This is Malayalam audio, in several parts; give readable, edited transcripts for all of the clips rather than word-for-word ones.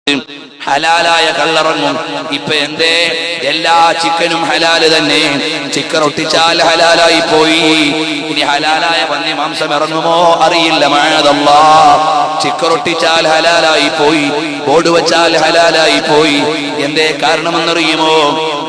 ഹലാലായ കള്ളറങ്ങും. ഇപ്പൊ എന്തേ എല്ലാ ചിക്കനും ഹലാല് തന്നെ. ചിക്കൻ ഒട്ടിച്ചാൽ ഹലാലായി പോയി. ഇനി ഹലാലായ പന്നി മാംസം ഇറങ്ങുമോ അറിയില്ല. മഅദല്ലാഹ്. ചിക്കൻ ഒട്ടിച്ചാൽ ഹലാലായി പോയി, ബോർഡ് വെച്ചാൽ ഹലാലായി പോയി. എന്തേ കാരണമെന്നറിയുമോ?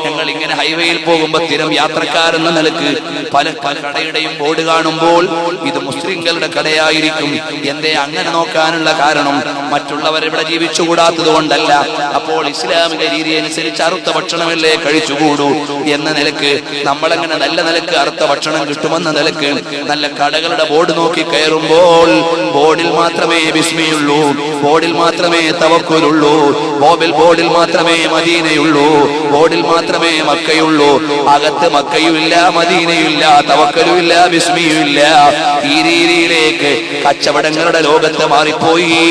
ഞങ്ങൾ ഇങ്ങനെ ഹൈവേയിൽ പോകുമ്പോ സ്ഥിരം യാത്രക്കാരെന്ന നിലക്ക് പല കടയുടെയും ബോർഡ് കാണുമ്പോൾ ഇത് മുസ്ലിങ്ങളുടെ കടയായിരിക്കും. എന്തേ അങ്ങനെ നോക്കാനുള്ള കാരണം മറ്റുള്ളവരിവിടെ ജീവിച്ചുകൂടാത്തത് കൊണ്ടല്ല. അപ്പോൾ ഇസ്ലാമിക രീതി അനുസരിച്ച് അറുത്ത ഭക്ഷണമല്ലേ കഴിച്ചുകൂടൂ എന്ന നിലക്ക് നമ്മളങ്ങനെ നല്ല നിലക്ക് അറുത്ത ഭക്ഷണം കിട്ടുമെന്ന നിലക്ക് നല്ല കടകളുടെ ബോർഡ് നോക്കി കയറുമ്പോൾ ബോർഡിൽ മാത്രമേ ബിസ്മിയുള്ളൂ, ബോർഡിൽ മാത്രമേ തവക്കുലുള്ളൂ, ബോർഡിൽ മാത്രമേ മദീനയുള്ളൂ, ബോർഡിൽ മാത്രമേ മക്കയുള്ളൂ. അകത്ത് മക്കയുമില്ല, മദീനയുമില്ല, തവക്കലുമില്ല, ബിസ്മിയുമില്ല. ഈ രീതിയിലേക്ക് കച്ചവടങ്ങളുടെ ലോകത്ത് മാറിപ്പോയി.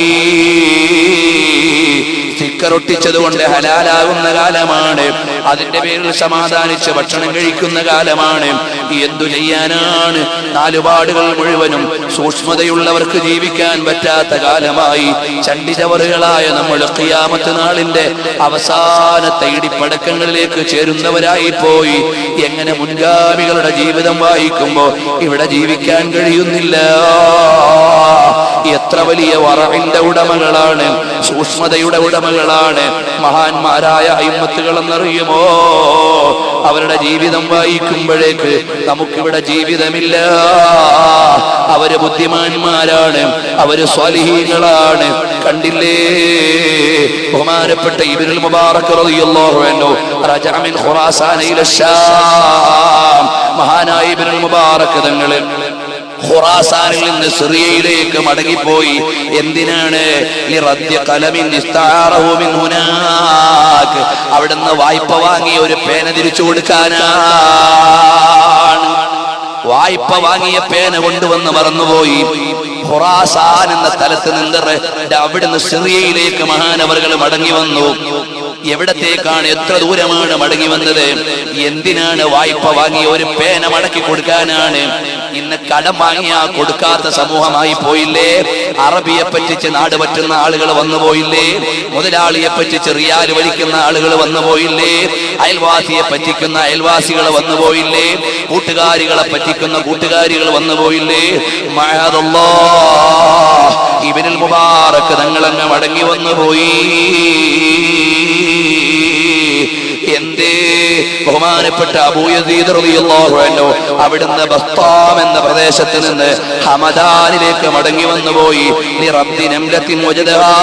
സ്റ്റിക്കർ ഒട്ടിച്ചത് കൊണ്ട് ഹലാലാകുന്ന കാലമാണ്. അതിന്റെ പേരിൽ സമാധാനിച്ച് ഭക്ഷണം കഴിക്കുന്ന കാലമാണ്. എന്തു ചെയ്യാനാണ്? നാലുപാടുകൾ മുഴുവനും സൂക്ഷ്മതയുള്ളവർക്ക് ജീവിക്കാൻ പറ്റാത്ത കാലമായി. ചണ്ടിചവറുകളായ നമ്മൾ ഖിയാമത്ത് നാളിന്റെ അവസാനത്തെ ഇടിപ്പടക്കങ്ങളിലേക്ക് ചേരുന്നവരായി പോയി. എങ്ങനെ മുൻഗാമികളുടെ ജീവിതം വായിക്കുമ്പോ ഇവിടെ ജീവിക്കാൻ കഴിയുന്നില്ല. എത്ര വലിയ വറവിന്റെ ഉടമകളാണ്, സൂക്ഷ്മതയുടെ ഉടമകളാണ് മഹാന്മാരായ അയിമ്മത്തുകൾ എന്നറിയുമോ? അവരുടെ ജീവിതം വായിക്കുമ്പോഴേക്ക് നമുക്കിവിടെ ജീവിതമില്ല. അവര് ബുദ്ധിമാന്മാരാണ്, അവര് സ്വാലിഹീങ്ങളാണ്. കണ്ടില്ലേ ബഹുമാനപ്പെട്ട ഇബ്നുൽ മുബാറക് റളിയല്ലാഹു അൻഹു റജഅ മിൻ ഖുറാസാന ഇല ശാം. മഹാനായ ഇബ്നുൽ മുബാറക് തങ്ങൾ ഖുറാസാനിൽ നിന്ന് സിറിയയിലേക്ക് മടങ്ങിപ്പോയി. എന്തിനാണ്? അവിടുന്ന് വായ്പ വാങ്ങിയ ഒരു പേന തിരിച്ചു കൊടുക്കാനാണ്. വായ്പ വാങ്ങിയ പേന കൊണ്ടുവന്ന് മറന്നുപോയി. ഖുറാസാൻ എന്ന സ്ഥലത്ത് നിന്ന് അവിടുന്ന് സിറിയയിലേക്ക് മഹാനവറുകൾ മടങ്ങി വന്നു. എവിടത്തേക്കാണ്, എത്ര ദൂരമാണ് മടങ്ങി വന്നത്? എന്തിനാണ്? വായ്പ വാങ്ങിയ ഒരു പേന മടക്കി കൊടുക്കാനാണ്. ഇന്ന് കടം വാങ്ങിയാ കൊടുക്കാത്ത സമൂഹമായി പോയില്ലേ? അറബിയെ പറ്റിച്ച് നാട് പറ്റുന്ന ആളുകൾ വന്നു പോയില്ലേ? മുതലാളിയെ പറ്റിച്ച് റിയാൽ വലിക്കുന്ന ആളുകൾ വന്നു പോയില്ലേ? അയൽവാസിയെ പറ്റിക്കുന്ന അയൽവാസികൾ വന്നു പോയില്ലേ? കൂട്ടുകാരികളെ പറ്റിക്കുന്ന കൂട്ടുകാരികൾ വന്നു പോയില്ലേ? മഅദല്ലാഹ്. ഇബ്നുൽ മുബാറക് തങ്ങളങ്ങ് മടങ്ങി വന്നു പോയി. എന്തേ? ബഹുമാനപ്പെട്ട അബൂ യസീദ് റളിയല്ലാഹു അൻഹു അവിടുന്ന് ബസ്താം എന്ന പ്രദേശത്ത് നിന്ന് ഹമദാനിലേക്ക് മടങ്ങി വന്നുപോയി. ലിറബ്ബി നംലത്തിൻ വജദഹാ.